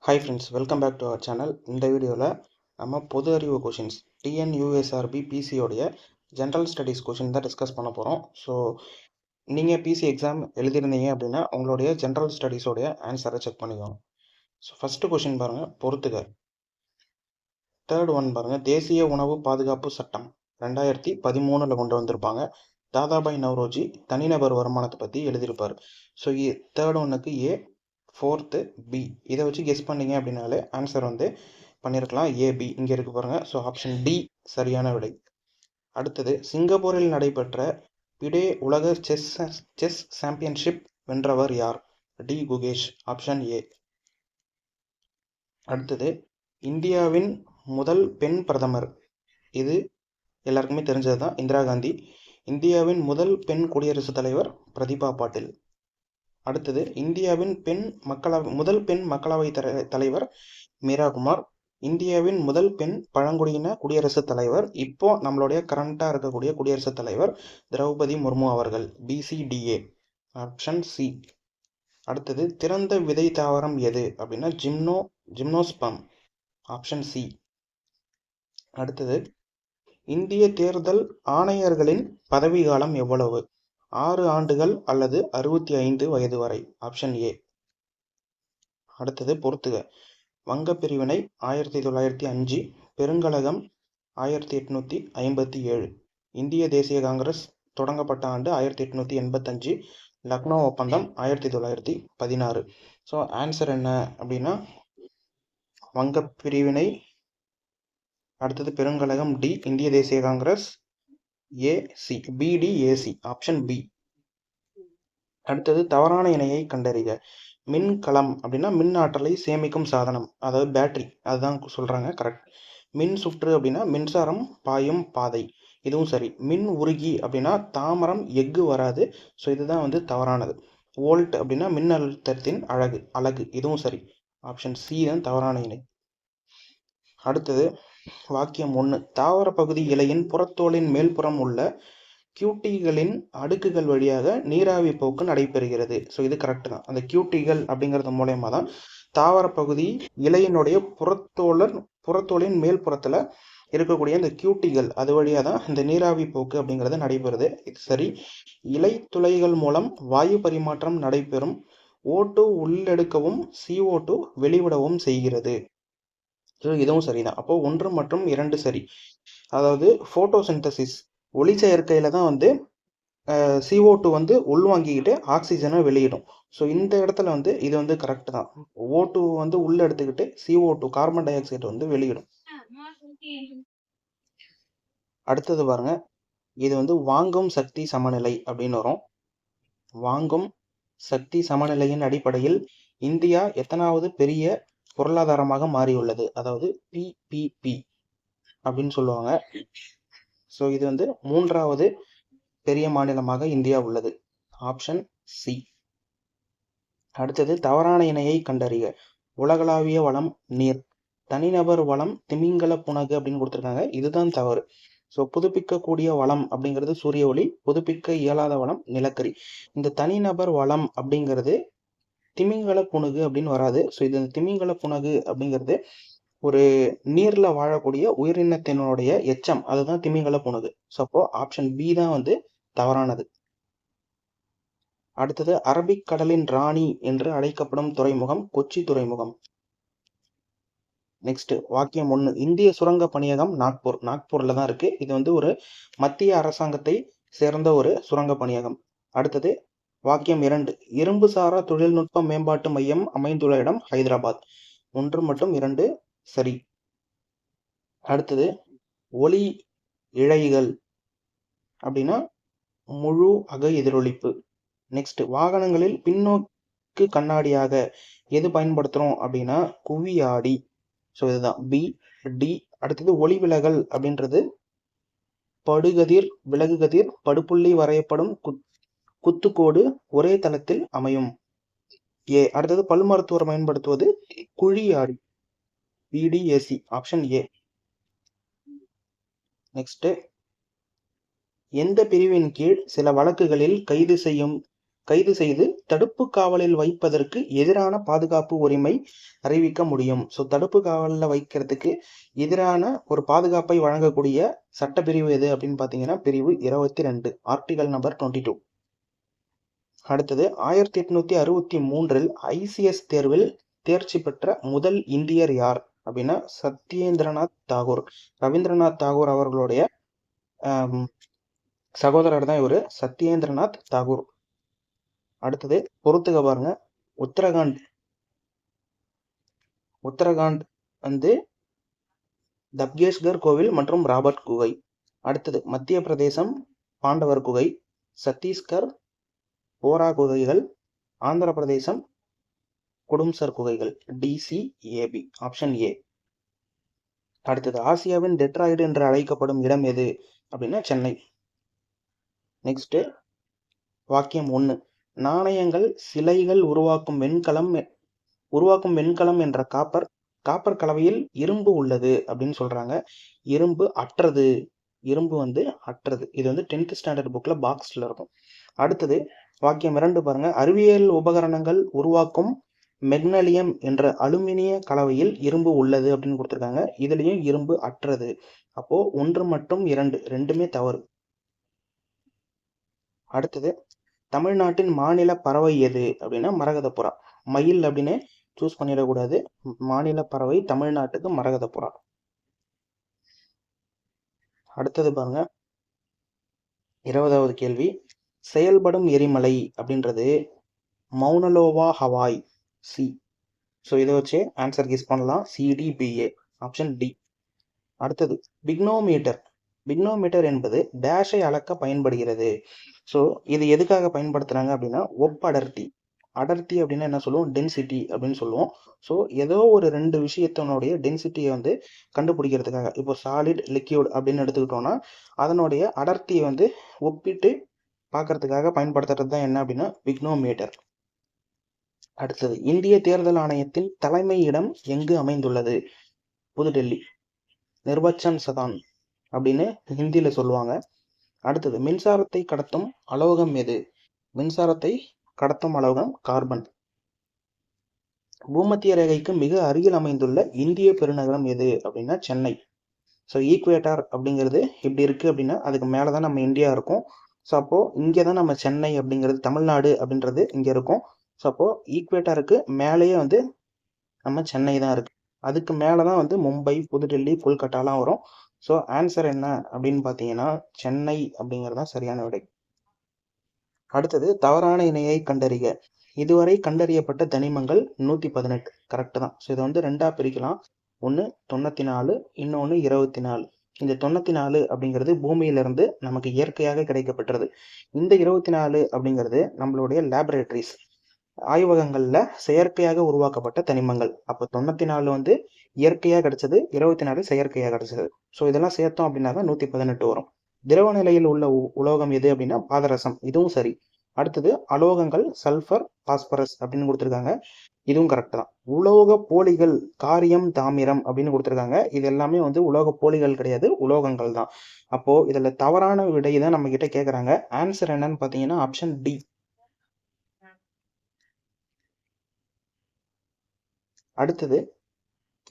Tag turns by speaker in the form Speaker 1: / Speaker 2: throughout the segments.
Speaker 1: Hi friends, welcome back to our channel. இந்த வீடியோவில் நம்ம பொது அறிவு கொஷின்ஸ் டிஎன்யூஎஸ்ஆர்பி பிசியோடைய ஜென்ரல் ஸ்டடீஸ் கொஷின் தான் டிஸ்கஸ் பண்ண போகிறோம். ஸோ நீங்கள் பிசி எக்ஸாம் எழுதியிருந்தீங்க அப்படின்னா உங்களுடைய ஜென்ரல் ஸ்டடீஸோடைய ஆன்சரை செக் பண்ணிக்கோங்க. ஸோ ஃபஸ்ட்டு கொஷின் பாருங்கள், பொறுத்துக. தேர்ட் ஒன் பாருங்கள், தேசிய உணவு பாதுகாப்பு சட்டம் 2013 கொண்டு வந்திருப்பாங்க. தாதாபாய் நவ்ரோஜி தனிநபர் வருமானத்தை பற்றி எழுதியிருப்பார். ஸோ தேர்ட் ஒன்னுக்கு ஏ, ஃபோர்த்து பி. இதை வச்சு கெஸ் பண்ணீங்க அப்படின்னாலே ஆன்சர் வந்து பண்ணியிருக்கலாம். ஏபி இங்கே இருக்கு பாருங்கள். ஸோ ஆப்ஷன் டி சரியான விடை. அடுத்தது, சிங்கப்பூரில் நடைபெற்ற பிடே உலக செஸ் சாம்பியன்ஷிப் வென்றவர் யார்? D Gukesh, option A. அடுத்தது, இந்தியாவின் முதல் பெண் பிரதமர். இது எல்லாருக்குமே தெரிஞ்சது தான், இந்திரா காந்தி. இந்தியாவின் முதல் பெண் குடியரசுத் தலைவர் பிரதிபா பாட்டில். அடுத்தது, இந்தியாவின் முதல் பெண் மக்களவை தலைவர் மீரா குமார். இந்தியாவின் முதல் பெண் பழங்குடியின குடியரசுத் தலைவர், இப்போ நம்மளுடைய கரண்டா இருக்கக்கூடிய குடியரசுத் தலைவர் திரௌபதி முர்மு அவர்கள். PCDA, option C. அடுத்தது, திறந்த விதை தாவரம் எது அப்படின்னா ஜிம்னோஸ்பம், ஆப்ஷன் சி. அடுத்தது, இந்திய தேர்தல் ஆணையர்களின் பதவி காலம் எவ்வளவு? 6 ஆண்டுகள் அல்லது 65 வயது வரை, ஆப்ஷன் ஏ. அடுத்தது, பொறுத்துக. வங்க பிரிவினை 1905, பெருங்கழகம் 1857, இந்திய தேசிய காங்கிரஸ் தொடங்கப்பட்ட ஆண்டு 1885, லக்னோ ஒப்பந்தம் 1916. ஸோ ஆன்சர் என்ன அப்படின்னா வங்க பிரிவினை, அடுத்தது பெருங்கழகம் டி, இந்திய தேசிய காங்கிரஸ் ஏசி, பிடிஏசி, ஆப்ஷன் பி. அடுத்தது, தவறான இணையை கண்டறிக. மின்கலம் அப்படின்னா மின் ஆற்றலை சேமிக்கும் சாதனம், அதாவது பேட்டரி, அதுதான் சொல்றாங்க. கரெக்ட். மின் சுற்று அப்படின்னா மின்சாரம் பாயும் பாதை, இதுவும் சரி. மின் உருகி அப்படின்னா தாமரம் எஃகு வராது. ஸோ இதுதான் வந்து தவறானது. வோல்ட் அப்படின்னா மின் அழுத்தத்தின் அலகு, இதுவும் சரி. ஆப்ஷன் சி தான் தவறான இணை. அடுத்தது, வாக்கியம் 1. தாவர பகுதி இலையின் புறத்தோலின் மேல்புறம் உள்ள கியூட்டிகளின் அடுக்குகள் வழியாக நீராவி போக்கு நடைபெறுகிறது. ஸோ இது கரெக்ட் தான். அந்த கியூட்டிகள் அப்படிங்கிறது மூலயமா தான் தாவர பகுதி இலையினுடைய புறத்தோலின் மேல் புறத்துல இருக்கக்கூடிய இந்த கியூட்டிகள், அது வழியாக தான் இந்த நீராவி போக்கு அப்படிங்கிறது நடைபெறுது. இது சரி. இலை துளைகள் மூலம் வாயு பரிமாற்றம் நடைபெறும். O2 உள்ளெடுக்கவும் CO2 வெளிவிடவும் செய்கிறது. ஸோ இதுவும் சரிதான். அப்போ 1 மற்றும் 2 சரி. அதாவது போட்டோசிந்தசிஸ், ஒளி செயற்கையில தான் வந்து CO2 வந்து உள்வாங்கிக்கிட்டு ஆக்சிஜனை வெளியிடும். ஸோ இந்த இடத்துல வந்து இது வந்து கரெக்ட் தான். O2 வந்து உள்ள எடுத்துக்கிட்டு CO2 கார்பன் டை ஆக்சைடு வந்து வெளியிடும். அடுத்தது பாருங்க, இது வந்து வாங்கும் சக்தி சமநிலை அப்படின்னு வரும். வாங்கும் சக்தி சமநிலையின் அடிப்படையில் இந்தியா எத்தனாவது பெரிய பொருளாதாரமாக மாறியுள்ளது? அதாவது பிபிபி அப்படின்னு சொல்லுவாங்க. ஸோ இது வந்து 3வது பெரிய மாநிலமாக இந்தியா உள்ளது, ஆப்ஷன் சி. அடுத்தது, தவறான இணையை கண்டறிக. உலகளாவிய வளம் நீர், தனிநபர் வளம் திமிங்கல புனகு அப்படின்னு கொடுத்துருக்காங்க. இதுதான் தவறு. ஸோ புதுப்பிக்கக்கூடிய வளம் அப்படிங்கிறது சூரிய ஒளி, புதுப்பிக்க இயலாத வளம் நிலக்கரி. இந்த தனிநபர் வளம் அப்படிங்கிறது திமிங்கல புனகு அப்படின்னு வராது. ஸோ இது திமிங்கல புனகு அப்படிங்கிறது ஒரு நீர்ல வாழக்கூடிய உயிரினத்தினுடைய எச்சம், அதுதான் திமிங்கல புனகு. ஸோ அப்போ ஆப்ஷன் பி தான் வந்து தவறானது. அடுத்தது, அரபிக் கடலின் ராணி என்று அழைக்கப்படும் துறைமுகம் கொச்சி துறைமுகம். நெக்ஸ்ட், வாக்கியம் 1. இந்திய சுரங்க பணியகம் நாக்பூர்ல தான் இருக்கு. இது வந்து ஒரு மத்திய அரசாங்கத்தை சேர்ந்த ஒரு சுரங்க பணியகம். அடுத்தது, வாக்கியம் 2. இரும்பு சாரா தொழில்நுட்ப மேம்பாட்டு மையம் அமைந்துள்ள இடம் ஹைதராபாத். 1 மற்றும் 2 சரி. அடுத்தது, ஒளி இழைகள் அப்படின்னா முழு அக எதிரொலிப்பு. நெக்ஸ்ட், வாகனங்களில் பின்னோக்கு கண்ணாடியாக எது பயன்படுத்துறோம் அப்படின்னா குவியாடி. ஸோ இதுதான் பி டி. அடுத்தது, ஒளி விலகல் அப்படின்றது படுகதிர், விலகுகதிர், படுப்புள்ளி வரையப்படும் குத்துக்கோடு ஒரே தளத்தில் அமையும், ஏ. அடுத்தது, பல் மருத்துவர் பயன்படுத்துவது குழியாடி, பிடிஏசி, ஆப்ஷன் ஏ. நெக்ஸ்ட், எந்த பிரிவின் கீழ் சில வழக்குகளில் கைது செய்யும் கைது செய்து தடுப்பு காவலில் வைப்பதற்கு எதிரான பாதுகாப்பு உரிமை அறிவிக்க முடியும். ஸோ தடுப்பு காவலில் வைக்கிறதுக்கு எதிரான ஒரு பாதுகாப்பை வழங்கக்கூடிய சட்டப்பிரிவு எது அப்படின்னு பார்த்தீங்கன்னா பிரிவு 22, ஆர்டிகல் நம்பர் 22. அடுத்தது 1863 ICS தேர்வில் தேர்ச்சி பெற்ற முதல் இந்தியர் யார் அப்படின்னா சத்யேந்திரநாத் தாகூர். ரவீந்திரநாத் தாகூர் அவர்களுடைய சகோதரர் தான் இவரு, சத்யேந்திரநாத் தாகூர். அடுத்தது பொறுத்துக்க பாருங்க, உத்தரகாண்ட் வந்து தப்கேஷ்கர் கோவில் மற்றும் ராபர்ட் குகை. அடுத்தது மத்திய பிரதேசம் பாண்டவர் குகை, சத்தீஸ்கர் போரா குகைகள், ஆந்திர பிரதேசம் குடும்சர் குகைகள். DCAB option A. அடுத்தது ஆசியாவின் டெட்ராய்டு என்று அழைக்கப்படும் இடம் எது அப்படின்னா சென்னை. நெக்ஸ்ட் வாக்கியம் 1, நாணயங்கள் சிலைகள் உருவாக்கும் வெண்கலம் என்ற காப்பர் கலவையில் இரும்பு உள்ளது அப்படின்னு சொல்றாங்க. இரும்பு அற்றது. இது வந்து 10th ஸ்டாண்டர்ட் புக்ல பாக்ஸ்ல இருக்கும். அடுத்தது வாக்கியம் 2 பாருங்க, அறிவியல் உபகரணங்கள் உருவாக்கும் மெக்னீசியம் என்ற அலுமினிய கலவையில் இரும்பு உள்ளது அப்படின்னு கொடுத்துருக்காங்க. இதுலயும் இரும்பு அற்றது. அப்போ 1 மற்றும் 2 ரெண்டுமே தவறு. அடுத்தது தமிழ்நாட்டின் மாநில பறவை எது அப்படின்னா மரகதப்புறா. மயில் அப்படின்னு சூஸ் பண்ணிடக்கூடாது. மாநில பறவை தமிழ்நாட்டுக்கு மரகதப்புறா. அடுத்தது பாருங்க 20வது கேள்வி, செயல்படும் எரிமலை அப்படின்றது மௌனலோவா ஹவாய் சி. ஸோ இதை வச்சு ஆன்சர் கெஸ் பண்ணலாம். CDBA option D. அடுத்தது பிக்னோமீட்டர் என்பது டேஷை அளக்க பயன்படுகிறது. ஸோ இது எதுக்காக பயன்படுத்துறாங்க அப்படின்னா ஒப்படர்த்தி. அடர்த்தி அப்படின்னா என்ன சொல்லுவோம், டென்சிட்டி அப்படின்னு சொல்லுவோம். ஸோ ஏதோ ஒரு 2 விஷயத்தினுடைய டென்சிட்டியை வந்து கண்டுபிடிக்கிறதுக்காக, இப்போ சாலிட் லிக்யூட் அப்படின்னு எடுத்துக்கிட்டோம்னா அதனுடைய அடர்த்தியை வந்து ஒப்பிட்டு பார்க்கறதுக்காக பயன்படுத்துறது தான் என்ன அப்படின்னா பிக்னோமீட்டர். அடுத்தது இந்திய தேர்தல் ஆணையத்தின் தலைமையிடம் எங்கு அமைந்துள்ளது? புதுடெல்லி, நிர்வச்சன் சதான் அப்படின்னு ஹிந்தியில சொல்லுவாங்க. அடுத்தது மின்சாரத்தை கடத்தும் அலோகம் எது? மின்சாரத்தை கடத்தும் அலோகம் கார்பன். பூமத்திய ரேகைக்கு மிக அருகில் அமைந்துள்ள இந்திய பெருநகரம் எது அப்படின்னா சென்னை. ஸோ ஈக்குவேட்டார் அப்படிங்கிறது இப்படி இருக்கு அப்படின்னா அதுக்கு மேலதான் நம்ம இந்தியா இருக்கும். ஸோ அப்போ இங்கேதான் நம்ம சென்னை அப்படிங்கிறது, தமிழ்நாடு அப்படின்றது இங்க இருக்கும். ஸோ அப்போ ஈக்குவேட்டருக்கு மேலேயே வந்து நம்ம சென்னை தான் இருக்கு. அதுக்கு மேலதான் வந்து மும்பை, புதுடெல்லி, கொல்கட்டாலாம் வரும். ஸோ ஆன்சர் என்ன அப்படின்னு பார்த்தீங்கன்னா சென்னை அப்படிங்கிறது தான் சரியான விடை. அடுத்தது தவறான இணையை கண்டறிக. இதுவரை கண்டறியப்பட்ட தனிமங்கள் 118. கரெக்ட் தான். ஸோ இதை வந்து 2ஆ பிரிக்கலாம். ஒன்று 94, இன்னொன்று 24. இந்த 94 அப்படிங்கிறது பூமியிலிருந்து நமக்கு இயற்கையாக கிடைக்கப்பட்டது. இந்த 24 அப்படிங்கிறது நம்மளுடைய லேபரேட்டரிஸ், ஆய்வகங்கள்ல செயற்கையாக உருவாக்கப்பட்ட தனிமங்கள். அப்போ 94 வந்து இயற்கையாக கிடைச்சது, 24 செயற்கையாக கிடைச்சது. ஸோ இதெல்லாம் சேர்த்தோம் அப்படின்னாக்கா 118 வரும். திரவ நிலையில் உள்ள உலோகம் எது அப்படின்னா பாதரசம். இதுவும் சரி. அடுத்தது அலோகங்கள் சல்ஃபர், பாஸ்பரஸ் அப்படின்னு கொடுத்துருக்காங்க. இதுவும் கரெக்ட் தான். உலோக போலிகள் காரியம், தாமிரம் அப்படின்னு கொடுத்துருக்காங்க. இது எல்லாமே வந்து உலோக போலிகள் கிடையாது, உலோகங்கள் தான். அப்போ இதுல தவறான விடை தான் நம்ம கிட்ட கேட்கறாங்க. ஆன்சர் என்னன்னு பாத்தீங்கன்னா ஆப்ஷன் டி. அடுத்தது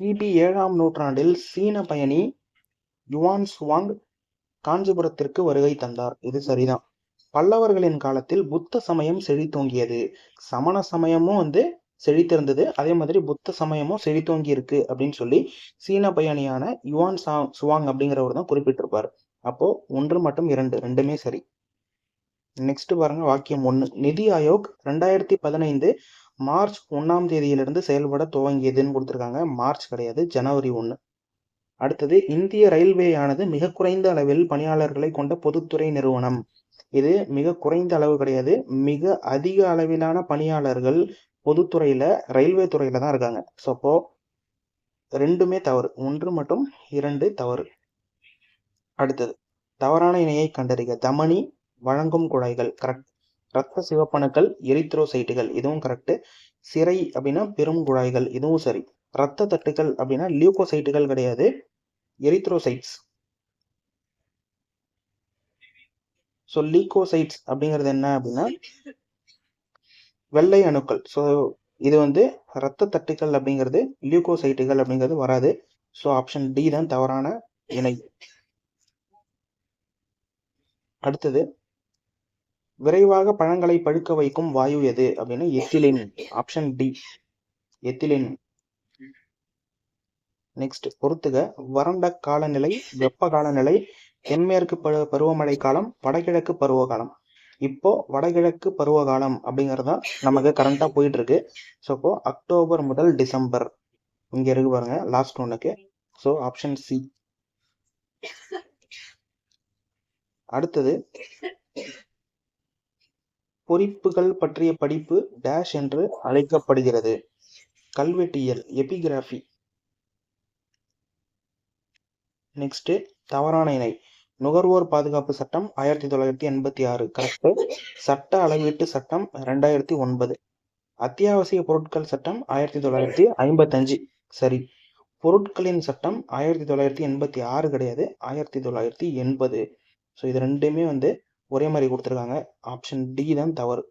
Speaker 1: கிபி 7ஆம் நூற்றாண்டில் சீன பயணி யுவான் சுவாங் காஞ்சிபுரத்திற்கு வருகை தந்தார். இது சரிதான். பல்லவர்களின் காலத்தில் புத்த சமயம் செழித்தோங்கியது. சமண சமயமும் வந்து செழித்திருந்தது, அதே மாதிரி புத்த சமயமும் செழித்தோங்கி இருக்கு அப்படின்னு சொல்லி சீன பயணியான யுவான் சுவாங் அப்படிங்கிறவர் தான் குறிப்பிட்டிருப்பாரு. அப்போ 1 மற்றும் 2 ரெண்டுமே சரி. நெக்ஸ்ட் பாருங்க வாக்கியம் 1, நிதி ஆயோக் 2015 மார்ச் 1ஆம் தேதியிலிருந்து செயல்பட துவங்கியதுன்னு கொடுத்துருக்காங்க. மார்ச் கிடையாது, ஜனவரி 1. அடுத்தது இந்திய ரயில்வேயானது மிக குறைந்த அளவில் பணியாளர்களை கொண்ட பொதுத்துறை நிறுவனம். இது மிக குறைந்த அளவு கிடையாது, மிக அதிக அளவிலான பணியாளர்கள் பொதுத்துறையில ரயில்வே துறையில தான் இருக்காங்க. ஸோ அப்போ ரெண்டுமே தவறு. 1 மற்றும் 2 தவறு. அடுத்தது தவறான இணையை கண்டறிக. தமனி வழங்கும் குழாய்கள் கரெக்ட். ரத்த சிவப்பணுக்கள் எரித்ரோசைட்டுகள், இதுவும் கரெக்ட். சிரை அப்படின்னா பெரும் குழாய்கள், இதுவும் சரி. ரத்த தட்டுகள் அப்படின்னா லியூகோசைட்டுகள் கிடையாது, எரித்ரோசைட்ஸ். ஸோ லீகோசைட்ஸ் அப்படிங்கிறது என்ன அப்படின்னா வெள்ளை அணுக்கள். ஸோ இது வந்து இரத்த தட்டுக்கள் அப்படிங்கிறது லியூகோசைட்டுகள் அப்படிங்கிறது வராது. ஸோ ஆப்ஷன் டி தான் தவறான இணை. அடுத்தது, விரைவாக பழங்களை பழுக்க வைக்கும் வாயு எது அப்படின்னா ethylene. Option D ethylene. Next பொறுத்துக, வறண்ட காலநிலை, வெப்ப காலநிலை, தென்மேற்கு பருவமழை காலம், வடகிழக்கு பருவகாலம். இப்போ வடகிழக்கு பருவகாலம் அப்படிங்கிறது தான் நமக்கு கரண்டா போயிட்டு இருக்கு. ஸோ இப்போ அக்டோபர் முதல் டிசம்பர் இங்க இருக்கு பாருங்க லாஸ்ட் ஒன்னுக்கு. So option C. அடுத்தது, பொறிப்புகள் பற்றிய படிப்பு டேஷ் என்று அழைக்கப்படுகிறது. கல்வெட்டியல், எபிகிராஃபி. நெக்ஸ்ட், தவறான இணை. நுகர்வோர் பாதுகாப்பு சட்டம் 1986 கரெக்ட். சட்ட அளவீட்டு சட்டம் 2009. அத்தியாவசிய பொருட்கள் சட்டம் 1955 சரி. பொருட்களின் சட்டம் 1986 கிடையாது, 1980. ஸோ இது ரெண்டுமே வந்து ஒரே மாதிரி கொடுத்துருக்காங்க. ஆப்ஷன் டி தான் தவறு.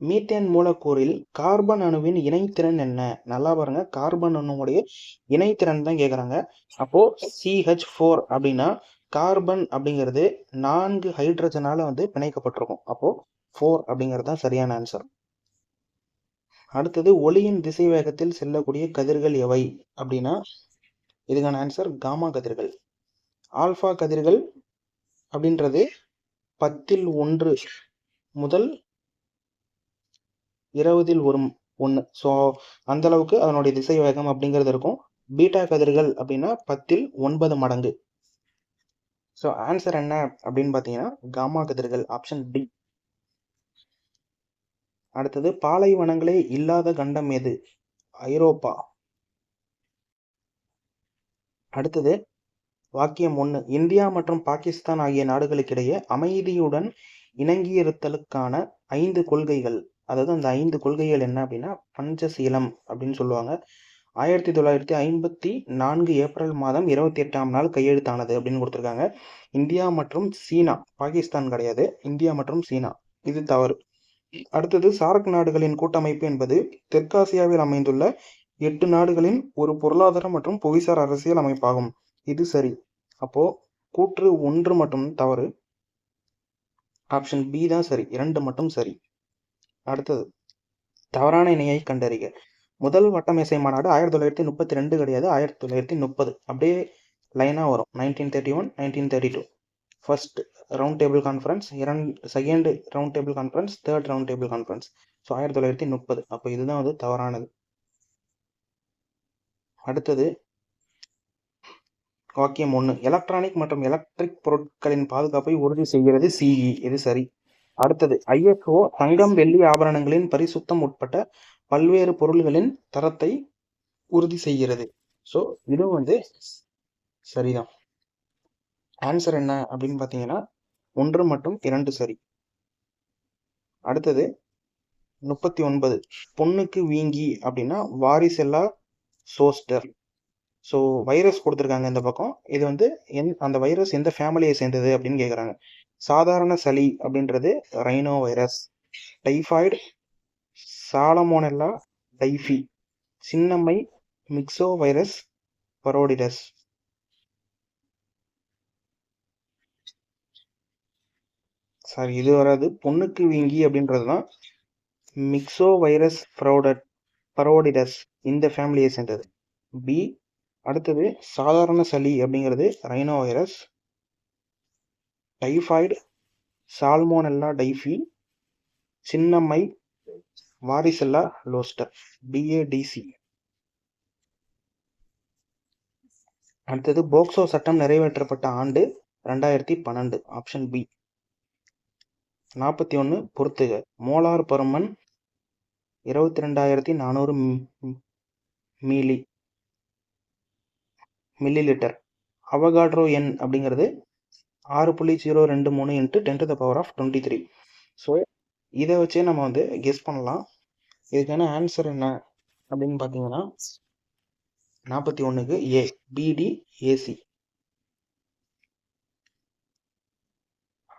Speaker 1: மீத்தேன் மூலக்கூறில் கார்பன் அணுவின் இணைத்திறன் என்ன? நல்லா பாருங்க, கார்பன் அணுவுடைய இணைத்திறன் தான் கேட்குறாங்க. அப்போ CH4 அப்படின்னா கார்பன் அப்படிங்கிறது 4 ஹைட்ரஜனால வந்து பிணைக்கப்பட்டிருக்கும். அப்போ 4 அப்படிங்கிறது தான் சரியான ஆன்சர். அடுத்தது, ஒளியின் திசை வேகத்தில் செல்லக்கூடிய கதிர்கள் எவை அப்படின்னா இதுக்கான ஆன்சர் காமா கதிர்கள். ஆல்பா கதிர்கள் அப்படின்றது 10 முதல் 20 ஸோ அந்த அளவுக்கு அதனுடைய திசை வேகம் அப்படிங்கிறது இருக்கும். பீட்டா கதிர்கள் அப்படின்னா 10 மடங்கு. ஸோ ஆன்சர் என்ன அப்படின்னு பார்த்தீங்கன்னா காமா கதிர்கள். Option D. அடுத்தது, பாலைவனங்களே இல்லாத கண்டம் எது? ஐரோப்பா. அடுத்தது, வாக்கியம் 1. இந்தியா மற்றும் பாகிஸ்தான் ஆகிய நாடுகளுக்கிடையே அமைதியுடன் இணங்கியிருத்தலுக்கான 5 கொள்கைகள். அதாவது அந்த 5 கொள்கைகள் என்ன அப்படின்னா பஞ்சசீலம் அப்படின்னு சொல்லுவாங்க. 1954 ஏப்ரல் மாதம் 28ஆம் நாள் கையெழுத்தானது அப்படின்னு கொடுத்துருக்காங்க. இந்தியா மற்றும் சீனா, பாகிஸ்தான் கிடையாது, இந்தியா மற்றும் சீனா. இது தவறு. அடுத்தது, சார்க் நாடுகளின் கூட்டமைப்பு என்பது தெற்காசியாவில் அமைந்துள்ள 8 நாடுகளின் ஒரு பொருளாதார மற்றும் புவிசார் அரசியல் அமைப்பாகும். இது சரி. அப்போ கூற்று 1 மட்டும் தவறு. ஆப்ஷன் பி தான் சரி, 2 மட்டும் சரி. அடுத்தது, தவறான இணையை கண்டறிக. முதல் வட்டமேசை மாநாடு 1932 கிடையாது, 1930. அப்படியே லைனா வரும். 1931, 1932. First round table conference, second round table conference, third round table conference. So 1930. அப்போ இதுதான் வந்து தவறானது. அடுத்தது, வாக்கியம் 1. எலக்ட்ரானிக் மற்றும் எலக்ட்ரிக் பொருட்களின் பாதுகாப்பை உறுதி செய்கிறது CE. இது சரி. அடுத்தது, ISO தங்கம் வெள்ளி ஆபரணங்களின் பரிசுத்தம் உட்பட்ட பல்வேறு பொருள்களின் தரத்தை உறுதி செய்கிறது. ஸோ இதுவும் வந்து சரிதான். ஆன்சர் என்ன அப்படின்னு பார்த்தீங்கன்னா 1 மற்றும் 2 சரி. அடுத்தது, 39. பொண்ணுக்கு வீங்கி அப்படின்னா வாரிசெல்லா சோஸ்டர். ஸோ வைரஸ் கொடுத்துருக்காங்க இந்த பக்கம். இது வந்து அந்த வைரஸ் எந்த ஃபேமிலியை சேர்ந்தது அப்படின்னு கேட்குறாங்க. சாதாரண சளி அப்படின்றது rhinovirus. Typhoid salmonella typhi. சின்னம்மை மிக்சோ வைரஸ் பரோடிடஸ். சாரி, இது வராது. பொண்ணுக்கு வீங்கி அப்படின்றது தான் மிக்சோ வைரஸ் பரோடிடஸ், இந்த ஃபேமிலியை சேர்ந்தது. பி. அடுத்தது, சாதாரண சளி அப்படிங்கிறது rhinovirus. Typhoid salmonella typhi. சின்னம்மை வாரிசெல்லா லோஸ்டர். BADC. அடுத்தது, போக்சோ சட்டம் நிறைவேற்றப்பட்ட ஆண்டு 2012. Option B. 41. பொறுத்துக. மோலார் பருமன் 22,400 மில்லி லிட்டர். அவகாட்ரோ எண் அப்படிங்கிறது 6.023 × 10⁻23. ஸோ இதை வச்சே நம்ம வந்து கெஸ் பண்ணலாம். இதுக்கான ஆன்சர் என்ன அப்படின்னு பார்த்தீங்கன்னா 41க்கு A, BDAC.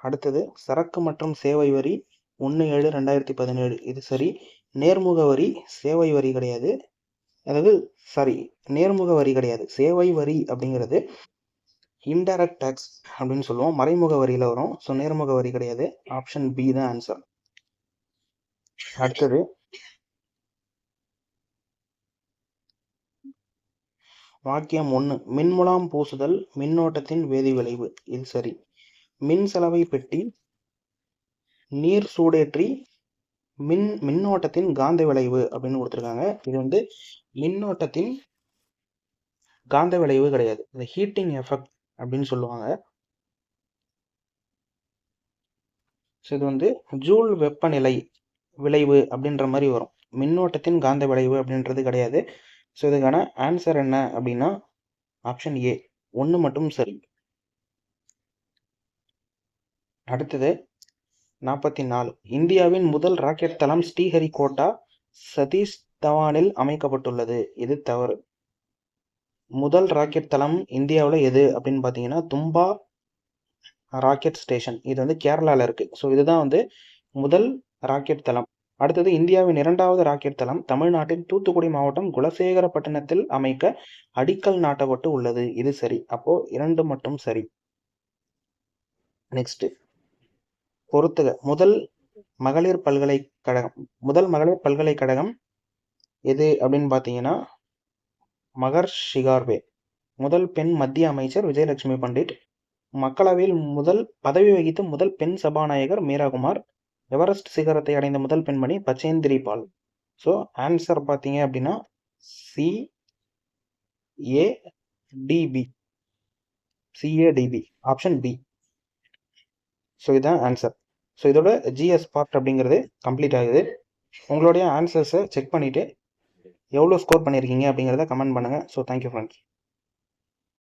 Speaker 1: அடுத்தது, சரக்கு மற்றும் சேவை வரி 1/7/2017. இது சரி. நேர்முக வரி சேவை வரி கிடையாது. அதாவது சாரி, நேர்முக வரி கிடையாது, சேவை வரி அப்படிங்கிறது இன்டைரக்ட் டேக்ஸ் அப்படின்னு சொல்லுவோம், மறைமுக வரியில வரும். ஸோ நேர்முக வரி கிடையாது. ஆப்ஷன் பி தான் ஆன்சர். அடுத்தது வாக்கியம் 1. மின்முலாம் பூசுதல் மின்னோட்டத்தின் வேதி விளைவு. இது சரி. மின் சலவை பெட்டி நீர் சூடேற்றி மின்னோட்டத்தின் காந்த விளைவு அப்படின்னு கொடுத்துருக்காங்க. இது வந்து மின்னோட்டத்தின் காந்த விளைவு கிடையாது, இந்த ஹீட்டிங் எஃபெக்ட் அப்படின்னு சொல்லுவாங்க. ஸோ இது வந்து ஜூல் வெப்பநிலை விளைவு அப்படின்ற மாதிரி வரும். மின்னோட்டத்தின் காந்த விளைவு அப்படின்றது கிடையாது. ஸோ இதுக்கான ஆன்சர் என்ன அப்படின்னா ஆப்ஷன் ஏ, 1 மட்டும் சரி. அடுத்தது 44. இந்தியாவின் முதல் ராக்கெட் தளம் ஸ்ரீஹரிகோட்டா சதீஷ் தவானில் அமைக்கப்பட்டுள்ளது. இது தவறு. முதல் ராக்கெட் தளம் இந்தியாவில் எது அப்படின்னு பார்த்தீங்கன்னா தும்பா ராக்கெட் ஸ்டேஷன். இது வந்து கேரளாவில் இருக்கு. ஸோ இதுதான் வந்து முதல் ராக்கெட் தளம். அடுத்தது இந்தியாவின் 2வது ராக்கெட் தளம் தமிழ்நாட்டின் தூத்துக்குடி மாவட்டம் குலசேகரப்பட்டினத்தில் அமைக்க அடிக்கல் நாட்டப்பட்டு உள்ளது. இது சரி. அப்போ 2 மட்டும் சரி. நெக்ஸ்ட் பொறுத்துக. முதல் மகளிர் பல்கலைக்கழகம் எது அப்படின்னு பார்த்தீங்கன்னா மகர்ஷிகார்வே. முதல் பெண் மத்திய அமைச்சர் விஜயலட்சுமி பண்டிட். மக்களவையில் பதவி வகித்த முதல் பெண் சபாநாயகர் மீராகுமார். எவரெஸ்ட் சிகரத்தை அடைந்த முதல் பெண்மணி பச்சேந்திரி பால். ஸோ ஆன்சர் பார்த்தீங்க அப்படின்னா சிஏடிபி ஆப்ஷன் பி. ஸோ இதுதான் ஆன்சர். ஸோ இதோட ஜிஎஸ் பார்ட் அப்படிங்கிறது கம்ப்ளீட் ஆகுது. உங்களுடைய ஆன்சர்ஸை செக் பண்ணிவிட்டு எவ்வளோ ஸ்கோர் பண்ணியிருக்கீங்க அப்படிங்கிறத கமெண்ட் பண்ணுங்கள். So thank you friends.